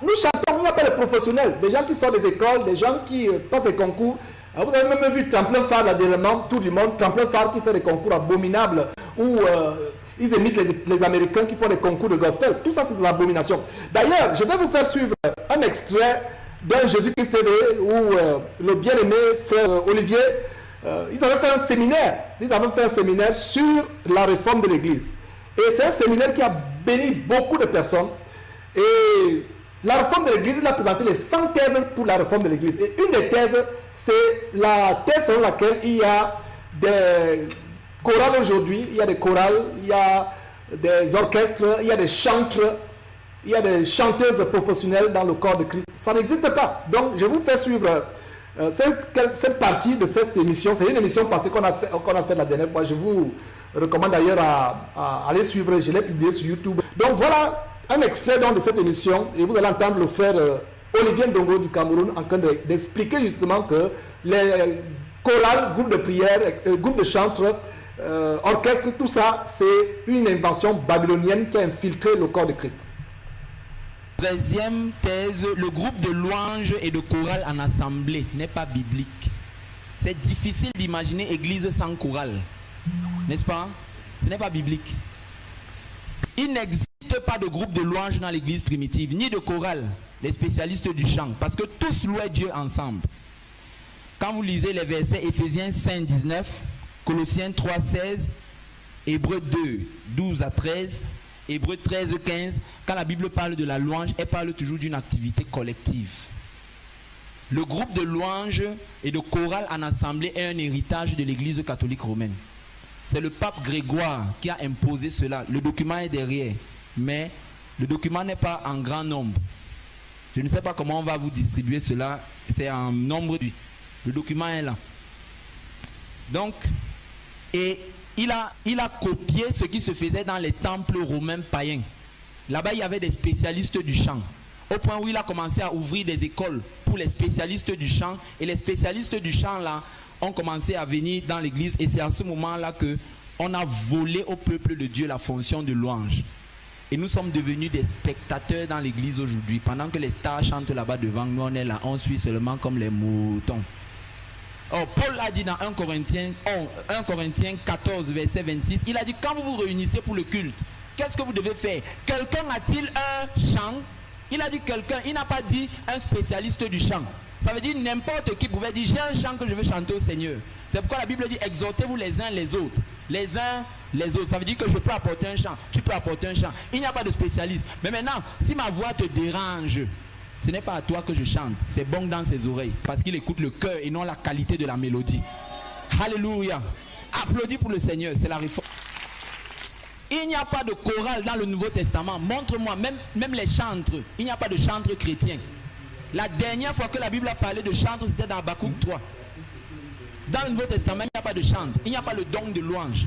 nous chantons. Il n'y a pas de professionnels, des gens qui sortent des écoles, des gens qui passent des concours. Vous avez même vu Tremplin Phare, là, dernièrement, tout du monde, Tremplin Phare qui fait des concours abominables où ils imitent les Américains qui font des concours de gospel. Tout ça, c'est de l'abomination. D'ailleurs, je vais vous faire suivre un extrait d'un Jésus-Christ TV où le bien-aimé frère Olivier, ils avaient fait un séminaire. Ils avaient fait un séminaire sur la réforme de l'Église. Et c'est un séminaire qui a béni beaucoup de personnes. Et la réforme de l'Église, il a présenté les 100 thèses pour la réforme de l'Église. Et une des thèses, c'est la thèse selon laquelle il y a des chorales aujourd'hui, il y a des chorales, il y a des orchestres, il y a des chantres, il y a des chanteuses professionnelles dans le corps de Christ. Ça n'existe pas. Donc, je vous fais suivre cette partie de cette émission. C'est une émission passée qu'on a fait la dernière fois. Je vous recommande d'ailleurs à aller suivre. Je l'ai publié sur YouTube. Donc, voilà un extrait de cette émission. Et vous allez entendre le frère Olivier Ndongo du Cameroun en train d'expliquer justement que les chorales, groupes de prière, groupes de chantres, orchestres, tout ça, c'est une invention babylonienne qui a infiltré le corps de Christ. 13e thèse, le groupe de louanges et de chorale en assemblée n'est pas biblique. C'est difficile d'imaginer église sans chorale, n'est-ce pas? Ce n'est pas biblique. Il n'existe pas de groupe de louanges dans l'église primitive, ni de chorale, les spécialistes du chant, parce que tous louaient Dieu ensemble. Quand vous lisez les versets Éphésiens 5, 19, Colossiens 3, 16, Hébreux 2, 12 à 13, Hébreux 13, 15, quand la Bible parle de la louange, elle parle toujours d'une activité collective. Le groupe de louanges et de chorale en assemblée est un héritage de l'église catholique romaine. C'est le pape Grégoire qui a imposé cela. Le document est derrière, mais le document n'est pas en grand nombre. Je ne sais pas comment on va vous distribuer cela, c'est en nombre. Le document est là. Donc, et il a copié ce qui se faisait dans les temples romains païens. Là-bas, il y avait des spécialistes du chant. Au point où il a commencé à ouvrir des écoles pour les spécialistes du chant. Et les spécialistes du chant, là, ont commencé à venir dans l'église. Et c'est à ce moment-là qu'on a volé au peuple de Dieu la fonction de louange. Et nous sommes devenus des spectateurs dans l'église aujourd'hui. Pendant que les stars chantent là-bas devant nous, on est là, on suit seulement comme les moutons. Oh, Paul a dit dans 1 Corinthiens 14, verset 26, il a dit, quand vous vous réunissez pour le culte, qu'est-ce que vous devez faire? Quelqu'un a-t-il un chant? Il a dit quelqu'un, il n'a pas dit un spécialiste du chant. Ça veut dire n'importe qui pouvait dire, j'ai un chant que je veux chanter au Seigneur. C'est pourquoi la Bible dit, exhortez-vous les uns les autres. Les uns les autres. Ça veut dire que je peux apporter un chant, tu peux apporter un chant. Il n'y a pas de spécialiste. Mais maintenant, si ma voix te dérange, ce n'est pas à toi que je chante, c'est bon dans ses oreilles, parce qu'il écoute le cœur et non la qualité de la mélodie. Alléluia. Applaudis pour le Seigneur, c'est la réforme. Il n'y a pas de chorale dans le Nouveau Testament. Montre-moi, même les chantres, il n'y a pas de chantres chrétiens. La dernière fois que la Bible a parlé de chantres, c'était dans Habakkuk 3. Dans le Nouveau Testament, il n'y a pas de chantre, il n'y a pas le don de louange.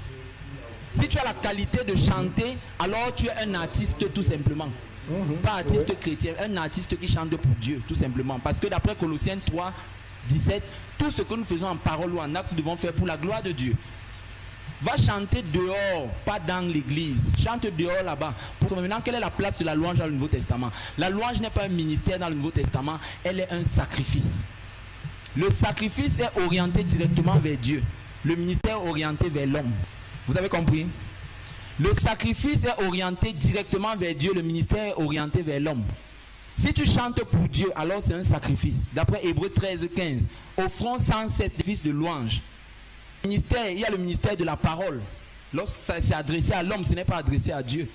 Si tu as la qualité de chanter, alors tu es un artiste tout simplement. Pas artiste chrétien, un artiste qui chante pour Dieu, tout simplement. Parce que d'après Colossiens 3, 17, tout ce que nous faisons en parole ou en acte, nous devons faire pour la gloire de Dieu. Va chanter dehors, pas dans l'église. Chante dehors là-bas. Maintenant, quelle est la place de la louange dans le Nouveau Testament? La louange n'est pas un ministère dans le Nouveau Testament, elle est un sacrifice. Le sacrifice est orienté directement vers Dieu. Le ministère est orienté vers l'homme. Vous avez compris? Le sacrifice est orienté directement vers Dieu. Le ministère est orienté vers l'homme. Si tu chantes pour Dieu, alors c'est un sacrifice. D'après Hébreux 13, 15. Offrons sans cesse des fils de louange. Il y a le ministère de la parole. Lorsque c'est adressé à l'homme, ce n'est pas adressé à Dieu.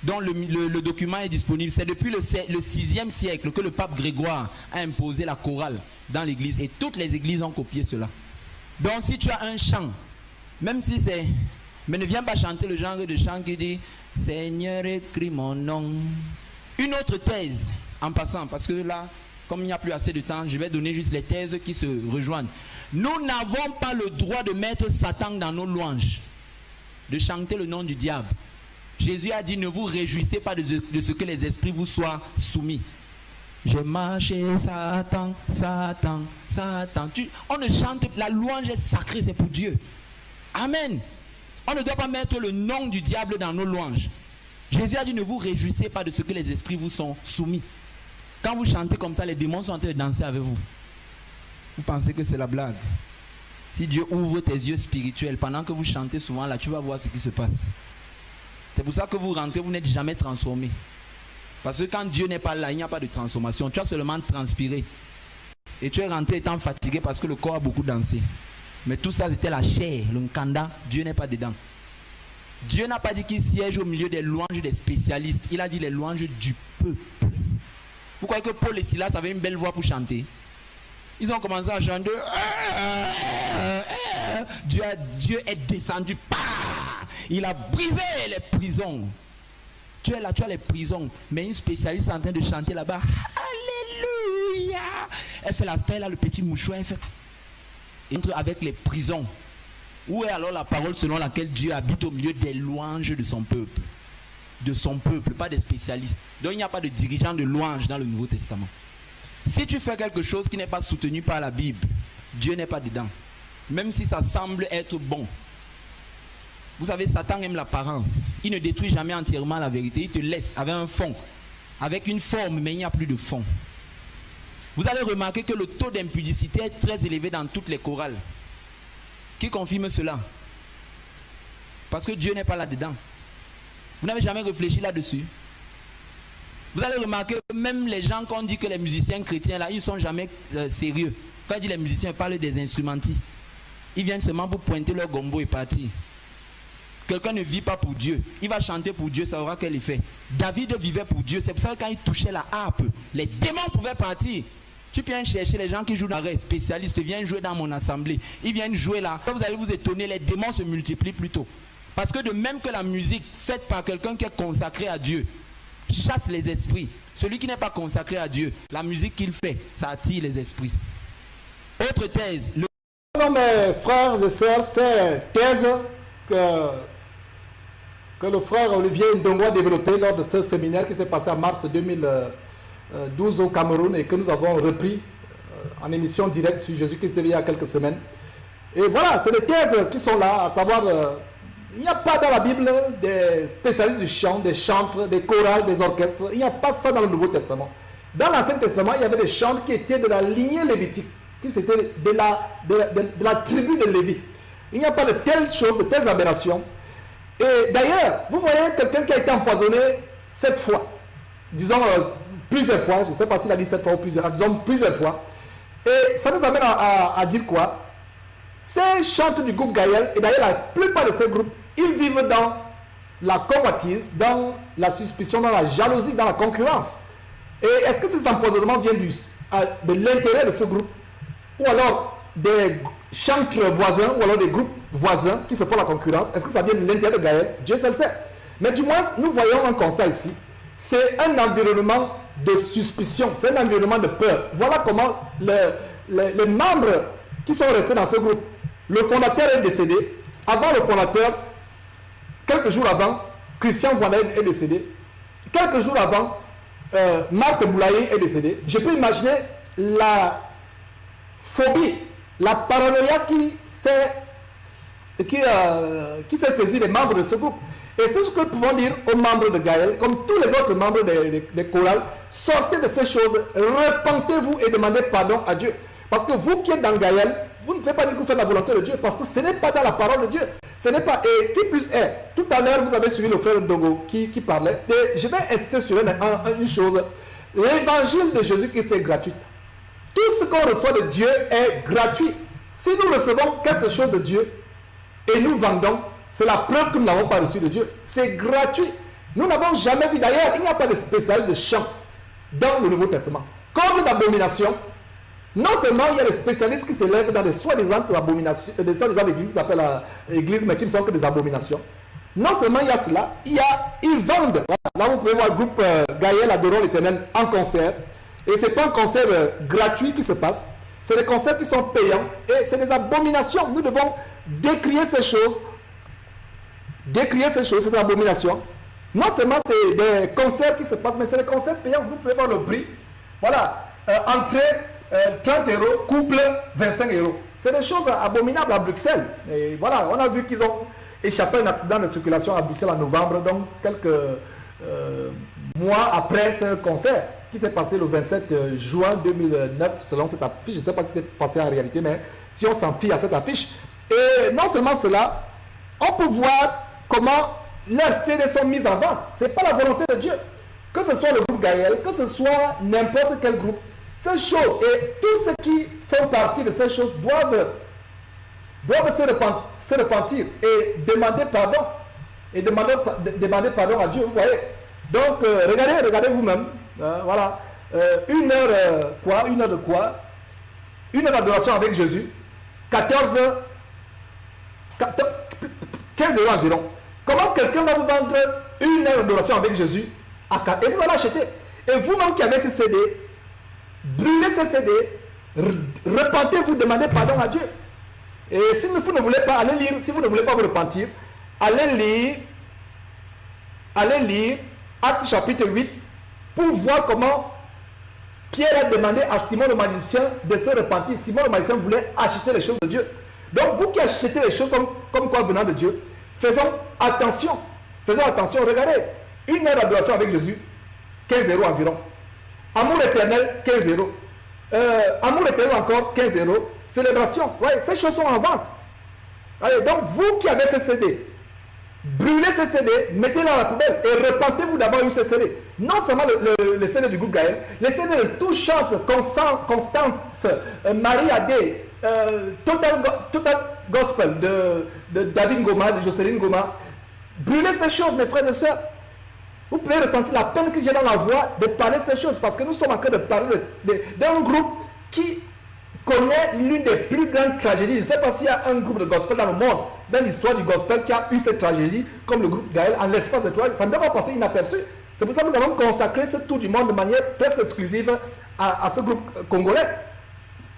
Donc le document est disponible. C'est depuis le 6e siècle que le pape Grégoire a imposé la chorale dans l'église. Et toutes les églises ont copié cela. Donc si tu as un chant, même si c'est... Mais ne viens pas chanter le genre de chant qui dit « Seigneur, écris mon nom ». Une autre thèse, en passant, parce que là, comme il n'y a plus assez de temps, je vais donner juste les thèses qui se rejoignent. Nous n'avons pas le droit de mettre Satan dans nos louanges, de chanter le nom du diable. Jésus a dit, ne vous réjouissez pas de ce que les esprits vous soient soumis. J'ai marché, Satan, Satan, Satan. On ne chante, la louange est sacrée, c'est pour Dieu. Amen. On ne doit pas mettre le nom du diable dans nos louanges. Jésus a dit, ne vous réjouissez pas de ce que les esprits vous sont soumis. Quand vous chantez comme ça, les démons sont en train de danser avec vous. Vous pensez que c'est la blague? Si Dieu ouvre tes yeux spirituels, pendant que vous chantez souvent là, tu vas voir ce qui se passe. C'est pour ça que vous rentrez, vous n'êtes jamais transformé. Parce que quand Dieu n'est pas là, il n'y a pas de transformation. Tu as seulement transpiré. Et tu es rentré étant fatigué parce que le corps a beaucoup dansé. Mais tout ça, c'était la chair, le nkanda. Dieu n'est pas dedans. Dieu n'a pas dit qu'il siège au milieu des louanges des spécialistes. Il a dit les louanges du peuple. Vous croyez que Paul et Silas avaient une belle voix pour chanter? Ils ont commencé à chanter. Dieu est descendu. Il a brisé les prisons. Tu es là, tu as les prisons. Mais une spécialiste est en train de chanter là-bas. Alléluia. Elle fait la stèle là, le petit mouchoir. Elle fait... entre avec les prisons. Où est alors la parole selon laquelle Dieu habite au milieu des louanges de son peuple? De son peuple, pas des spécialistes. Donc il n'y a pas de dirigeant de louange dans le Nouveau Testament. Si tu fais quelque chose qui n'est pas soutenu par la Bible, Dieu n'est pas dedans. Même si ça semble être bon. Vous savez, Satan aime l'apparence. Il ne détruit jamais entièrement la vérité. Il te laisse avec un fond, avec une forme, mais il n'y a plus de fond. Vous allez remarquer que le taux d'impudicité est très élevé dans toutes les chorales. Qui confirme cela? Parce que Dieu n'est pas là-dedans. Vous n'avez jamais réfléchi là-dessus? Vous allez remarquer que même les gens qu'on dit que les musiciens chrétiens là, ils ne sont jamais sérieux. Quand il dit les musiciens, ils parlent des instrumentistes. Ils viennent seulement pour pointer leur gombo et partir. Quelqu'un ne vit pas pour Dieu. Il va chanter pour Dieu, ça aura quel effet? David vivait pour Dieu. C'est pour ça que quand il touchait la harpe, les démons pouvaient partir. Tu viens chercher les gens qui jouent dans les spécialistes, viennent jouer dans mon assemblée. Ils viennent jouer là. Quand vous allez vous étonner, les démons se multiplient plutôt. Parce que de même que la musique faite par quelqu'un qui est consacré à Dieu chasse les esprits, celui qui n'est pas consacré à Dieu, la musique qu'il fait, ça attire les esprits. Autre thèse. Non mais frères et sœurs, c'est thèse que le frère Olivier Ndongo a développé lors de ce séminaire qui s'est passé en mars 2012 au Cameroun et que nous avons repris en émission directe sur Jésus-Christ il y a quelques semaines. Et voilà, c'est les thèses qui sont là, à savoir, il n'y a pas dans la Bible des spécialistes du chant, des chantres, des chorales, des orchestres. Il n'y a pas ça dans le Nouveau Testament. Dans l'Ancien Testament, il y avait des chantres qui étaient de la lignée lévitique, qui étaient de la tribu de Lévi. Il n'y a pas de telles choses, de telles aberrations. Et d'ailleurs, vous voyez quelqu'un qui a été empoisonné 7 fois, disons plusieurs fois, je ne sais pas s'il a dit 7 fois ou plusieurs, disons plusieurs fois. Et ça nous amène à dire quoi? Ces chantres du groupe Gaël, et d'ailleurs la plupart de ces groupes, ils vivent dans la convoitise, dans la suspicion, dans la jalousie, dans la concurrence. Et est-ce que ces empoisonnements viennent de l'intérêt de ce groupe? Ou alors des chantres voisins, ou alors des groupes voisins qui se font la concurrence? Est-ce que ça vient de l'intérêt de Gaël? Dieu seul sait. Mais du moins, nous voyons un constat ici. C'est un environnement de suspicion, c'est un environnement de peur. Voilà comment les membres qui sont restés dans ce groupe, le fondateur est décédé. Avant le fondateur, quelques jours avant, Christian Voinel est décédé. Quelques jours avant, Marc Boulaye est décédé, je peux imaginer la phobie, la paranoïa qui s'est saisie des membres de ce groupe. Et c'est ce que nous pouvons dire aux membres de Gaël, comme tous les autres membres des chorales, sortez de ces choses, repentez-vous et demandez pardon à Dieu. Parce que vous qui êtes dans Gaël, vous ne pouvez pas dire que vous faites la volonté de Dieu, parce que ce n'est pas dans la parole de Dieu. Ce n'est pas, et qui plus est, tout à l'heure vous avez suivi le frère Dogo qui parlait, et je vais insister sur une chose, l'évangile de Jésus-Christ est gratuit. Tout ce qu'on reçoit de Dieu est gratuit. Si nous recevons quelque chose de Dieu et nous vendons, c'est la preuve que nous n'avons pas reçu de Dieu. C'est gratuit. Nous n'avons jamais vu, d'ailleurs, il n'y a pas de spécialiste de chant dans le Nouveau Testament. Comme d'abomination, non seulement il y a des spécialistes qui s'élèvent dans des soi-disant abominations, des soi-disant églises qui s'appellent l'église, mais qui ne sont que des abominations. Non seulement il y a cela, ils vendent. Là, vous pouvez voir le groupe Gaël Adorons l'Éternel en concert. Et ce n'est pas un concert gratuit qui se passe. C'est des concerts qui sont payants. Et c'est des abominations. Nous devons décrier ces choses. Décrier ces choses, c'est une abomination. Non seulement c'est des concerts qui se passent, mais c'est des concerts payants. Vous pouvez voir le prix. Voilà. Entrée, 30 €, couple, 25 €. C'est des choses abominables à Bruxelles. Et voilà, on a vu qu'ils ont échappé à un accident de circulation à Bruxelles en novembre, donc quelques mois après ce concert qui s'est passé le 27 juin 2009, selon cette affiche. Je ne sais pas si c'est passé en réalité, mais si on s'en fie à cette affiche. Et non seulement cela, on peut voir comment leurs CD sont mis en vente. Ce n'est pas la volonté de Dieu. Que ce soit le groupe Gaël, que ce soit n'importe quel groupe, ces choses et tous ceux qui font partie de ces choses doivent se repentir et demander pardon. Et demander pardon à Dieu, vous voyez. Donc, regardez vous-même. Voilà. Une heure de quoi? Une heure d'adoration avec Jésus. 15 € environ. Comment quelqu'un va vous vendre une heure d'adoration avec Jésus et vous allez acheter? Et vous-même qui avez ces CD, brûlez ces CD, repentez-vous, demandez pardon à Dieu. Et si vous ne voulez pas aller lire, si vous ne voulez pas vous repentir, allez lire Actes chapitre 8 pour voir comment Pierre a demandé à Simon le magicien de se repentir. Simon le magicien voulait acheter les choses de Dieu. Donc vous qui achetez les choses comme quoi venant de Dieu, faisons attention. Faisons attention. Regardez, une heure d'adoration avec Jésus, 15 € environ. Amour éternel, 15 €. Amour éternel encore, 15 €. Célébration. Ouais, ces choses sont en vente. Allez, donc vous qui avez ces CD, brûlez ces CD, mettez-les dans la poubelle et repentez-vous d'avoir eu ces CD. Non seulement les CD du groupe Gaël, les CD de tout chante, Constance, Marie Adé, Total Gospel de David Ngoma, de Jocelyne Ngoma. Brûlez ces choses, mes frères et sœurs. Vous pouvez ressentir la peine que j'ai dans la voix de parler ces choses parce que nous sommes en train de parler d'un groupe qui connaît l'une des plus grandes tragédies. Je ne sais pas s'il y a un groupe de gospel dans le monde, dans l'histoire du gospel, qui a eu cette tragédie comme le groupe Gaël en l'espace de 3 ans. Ça ne doit pas passer inaperçu. C'est pour ça que nous avons consacré ce tour du monde de manière presque exclusive à ce groupe congolais.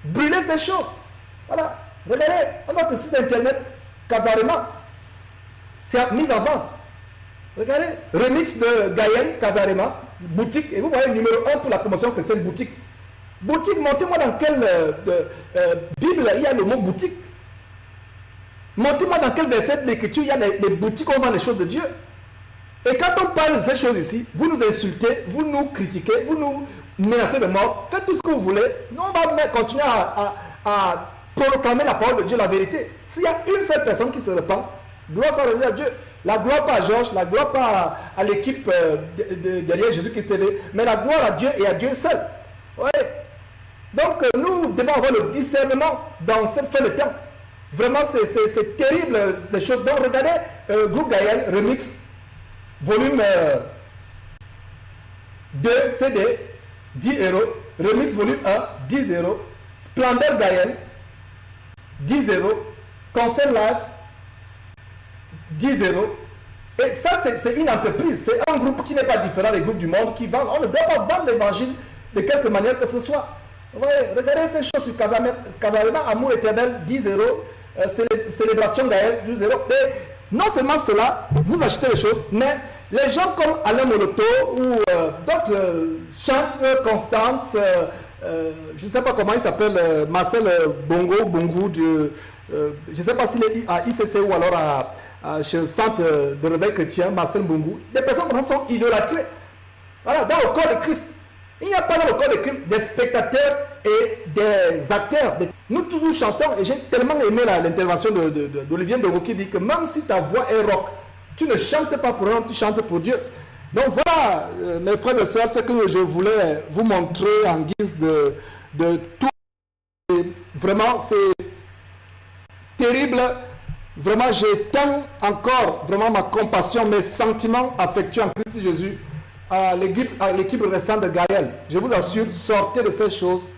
Brûlez ces choses. Voilà. Regardez, notre site internet, Casarema, c'est mis en vente. Regardez, remix de Gaël, Casarema, boutique. Et vous voyez, numéro 1 pour la promotion chrétienne, boutique. Boutique, montez-moi dans quelle Bible il y a le mot boutique. Montrez-moi dans quel verset de l'écriture il y a les boutiques où on vend les choses de Dieu. Et quand on parle de ces choses ici, vous nous insultez, vous nous critiquez, vous nous menacez de mort. Faites tout ce que vous voulez. Nous, on va continuer à proclamer la parole de Dieu, la vérité. S'il y a une seule personne qui se repent, gloire soit rendue à Dieu. La gloire pas à Georges, la gloire pas à l'équipe derrière Jésus-Christ TV, mais la gloire à Dieu et à Dieu seul. Ouais. Donc nous devons avoir le discernement dans cette fin de temps. Vraiment, c'est terrible les choses. Donc regardez, groupe Gaël, remix, volume 2, CD, 10 €. Remix volume 1, 10 €. Splendeur Gaël, 10 €. Concert live, 10 €. Et ça, c'est une entreprise. C'est un groupe qui n'est pas différent des groupes du monde qui vendent. On ne doit pas vendre l'évangile de quelque manière que ce soit. Ouais, regardez ces choses sur Casarema, Amour éternel, 10 €. Célébration Gaël, 12 €. Et non seulement cela, vous achetez les choses, mais les gens comme Alain Moloto ou d'autres chantres constantes, je ne sais pas comment il s'appelle, Marcel Bongo, je ne sais pas s'il est à ICC ou alors chez le centre de réveil chrétien, Marcel Bongo. Des personnes comme ça sont idolâtrées. Voilà, dans le corps de Christ. Il n'y a pas dans le corps de Christ des spectateurs et des acteurs. Nous tous nous chantons, et j'ai tellement aimé l'intervention d'Olivier Ndongo qui dit que même si ta voix est rock, tu ne chantes pas pour un, tu chantes pour Dieu. Donc voilà, mes frères et sœurs, ce que je voulais vous montrer en guise de tout. Et vraiment, c'est terrible. Vraiment, j'étends encore vraiment ma compassion, mes sentiments affectueux en Christ Jésus à l'équipe restante de Gaël. Je vous assure, sortez de ces choses.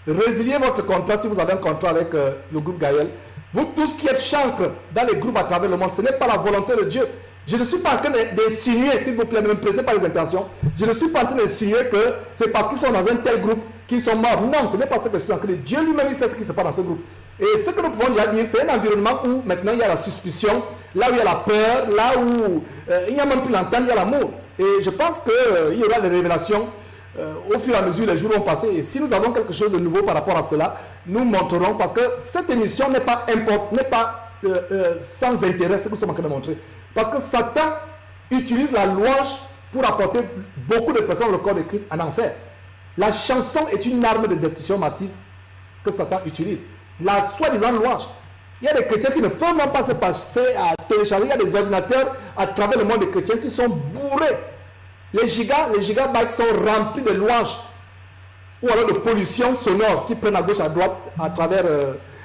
Résiliez votre contrat si vous avez un contrat avec le groupe Gaël. Vous tous qui êtes chancres dans les groupes à travers le monde, ce n'est pas la volonté de Dieu. Je ne suis pas en train d'insinuer, s'il vous plaît, ne me prêtez pas les intentions. Je ne suis pas en train d'insinuer que c'est parce qu'ils sont dans un tel groupe qu'ils sont morts. Non, ce n'est pas ce que je suis en train de dire. Dieu lui-même, il sait ce qui se passe dans ce groupe. Et ce que nous pouvons déjà dire, c'est un environnement où maintenant il y a la suspicion, là où il y a la peur, là où il n'y a même plus l'entente, il y a l'amour. Et je pense qu'il y aura des révélations au fur et à mesure les jours vont passer. Et si nous avons quelque chose de nouveau par rapport à cela, nous montrerons, parce que cette émission n'est pas sans intérêt, ce que nous sommes en train de montrer. Parce que Satan utilise la louange pour apporter beaucoup de personnes dans le corps de Christ en enfer. La chanson est une arme de destruction massive que Satan utilise. La soi-disant louange. Il y a des chrétiens qui ne peuvent même pas se passer à télécharger. Il y a des ordinateurs à travers le monde des chrétiens qui sont bourrés. Les gigabytes sont remplis de louanges ou alors de pollution sonore qui prennent à gauche à droite à travers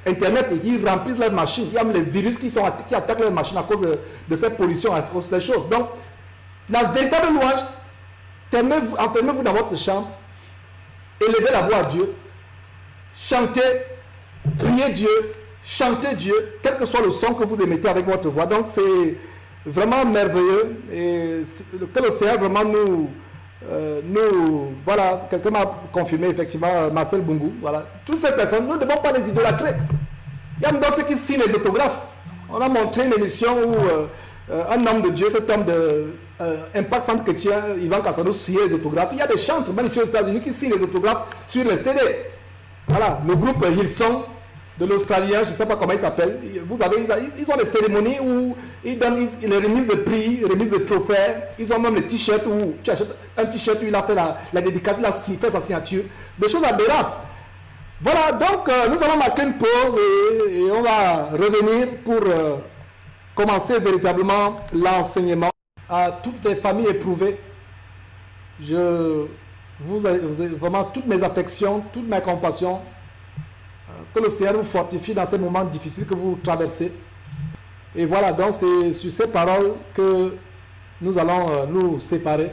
Internet et qui remplissent leurs machines. Il y a même les virus qui attaquent leurs machines à cause de cette pollution, à cause de ces choses. Donc, la véritable louange, enfermez-vous dans votre chambre, élevez la voix à Dieu, chantez, priez Dieu, chantez Dieu, quel que soit le son que vous émettez avec votre voix. Donc, c'est vraiment merveilleux et que le Seigneur vraiment voilà, quelqu'un m'a confirmé effectivement, Marcel Bungu, voilà, toutes ces personnes, nous ne devons pas les idolâtrer. Il y a d'autres qui signent les autographes. On a montré une émission où un homme de Dieu, cet homme de Impact Centre Chrétien, Ivan Cassano, signe les autographes. Il y a des chantres, même ici aux États-Unis, qui signent les autographes sur les CD. Voilà, le groupe Hillsong de l'Australien, je ne sais pas comment il s'appelle. Vous savez, ils ont des cérémonies où ils donnent les remises de prix, remises de trophées. Ils ont même les t-shirts où tu achètes un t-shirt où il a fait la dédicace, il a fait sa signature. Des choses aberrantes. Voilà, donc nous allons marquer une pause et on va revenir pour commencer véritablement l'enseignement à toutes les familles éprouvées. Vous avez vraiment toutes mes affections, toute ma compassion. Que le Seigneur vous fortifie dans ces moments difficiles que vous traversez. Et voilà, donc c'est sur ces paroles que nous allons nous séparer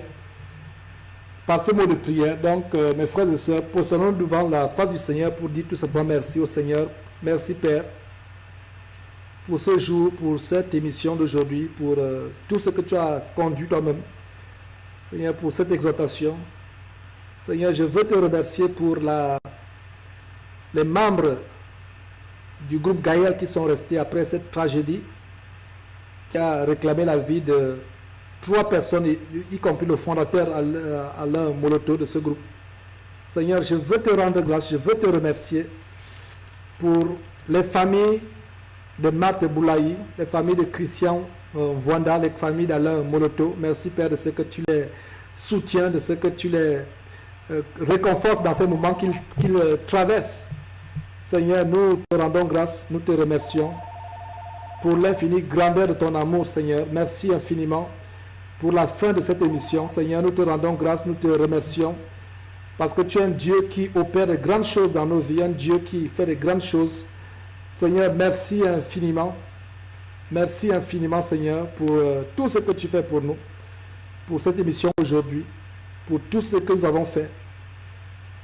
par ces mots de prière. Donc, mes frères et sœurs, posons-nous devant la face du Seigneur pour dire tout simplement merci au Seigneur. Merci Père pour ce jour, pour cette émission d'aujourd'hui, pour tout ce que tu as conduit toi-même. Seigneur, pour cette exhortation. Seigneur, je veux te remercier pour les membres du groupe Gaël qui sont restés après cette tragédie qui a réclamé la vie de 3 personnes, y compris le fondateur Alain Moloto de ce groupe. Seigneur, je veux te rendre grâce, je veux te remercier pour les familles de Marthe Boulaï, les familles de Christian Voanda, les familles d'Alain Moloto. Merci Père de ce que tu les soutiens, de ce que tu les réconfortes dans ces moments qu'ils traversent. Seigneur, nous te rendons grâce, nous te remercions pour l'infinie grandeur de ton amour, Seigneur. Merci infiniment pour la fin de cette émission. Seigneur, nous te rendons grâce, nous te remercions parce que tu es un Dieu qui opère de grandes choses dans nos vies, un Dieu qui fait de grandes choses. Seigneur, merci infiniment. Merci infiniment, Seigneur, pour tout ce que tu fais pour nous, pour cette émission aujourd'hui, pour tout ce que nous avons fait.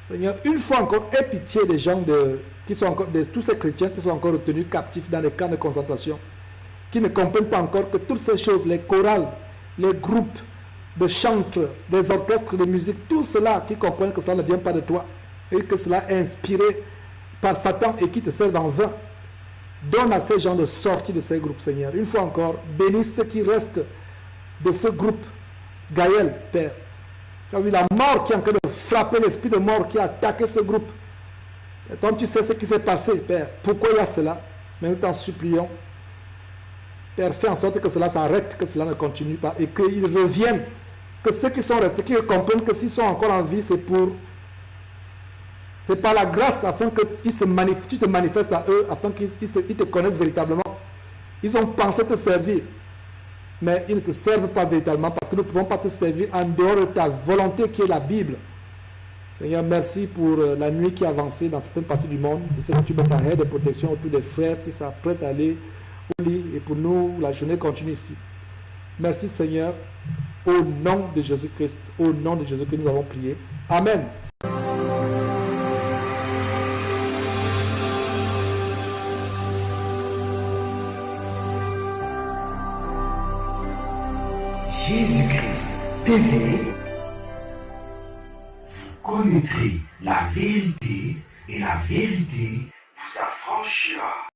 Seigneur, une fois encore, aie pitié des gens qui sont encore, tous ces chrétiens qui sont encore retenus captifs dans les camps de concentration, qui ne comprennent pas encore que toutes ces choses, les chorales, les groupes de chantres, les orchestres de musique, tout cela, qui comprennent que cela ne vient pas de toi et que cela est inspiré par Satan et qui te sert en vain. Donne à ces gens de sortir de ces groupes, Seigneur. Une fois encore, bénis ceux qui restent de ce groupe Gaël, Père. Tu as vu la mort qui est en train de frapper l'esprit de mort qui a attaqué ce groupe. Et toi, tu sais ce qui s'est passé, Père. Pourquoi il y a cela? Mais nous t'en supplions. Père, fais en sorte que cela s'arrête, que cela ne continue pas et qu'ils reviennent. Que ceux qui sont restés, qu'ils comprennent que s'ils sont encore en vie, c'est par la grâce afin que tu te manifestes à eux, afin qu'ils te connaissent véritablement. Ils ont pensé te servir, mais ils ne te servent pas véritablement parce que nous ne pouvons pas te servir en dehors de ta volonté qui est la Bible. Seigneur, merci pour la nuit qui a avancé dans certaines parties du monde, de ce que tu mets ta haie de protection autour des frères qui s'apprêtent à aller au lit et pour nous, la journée continue ici. Merci Seigneur, au nom de Jésus-Christ, au nom de Jésus que nous avons prié. Amen. Jésus-Christ TV, vous connaîtrez la vérité et la vérité vous affranchira.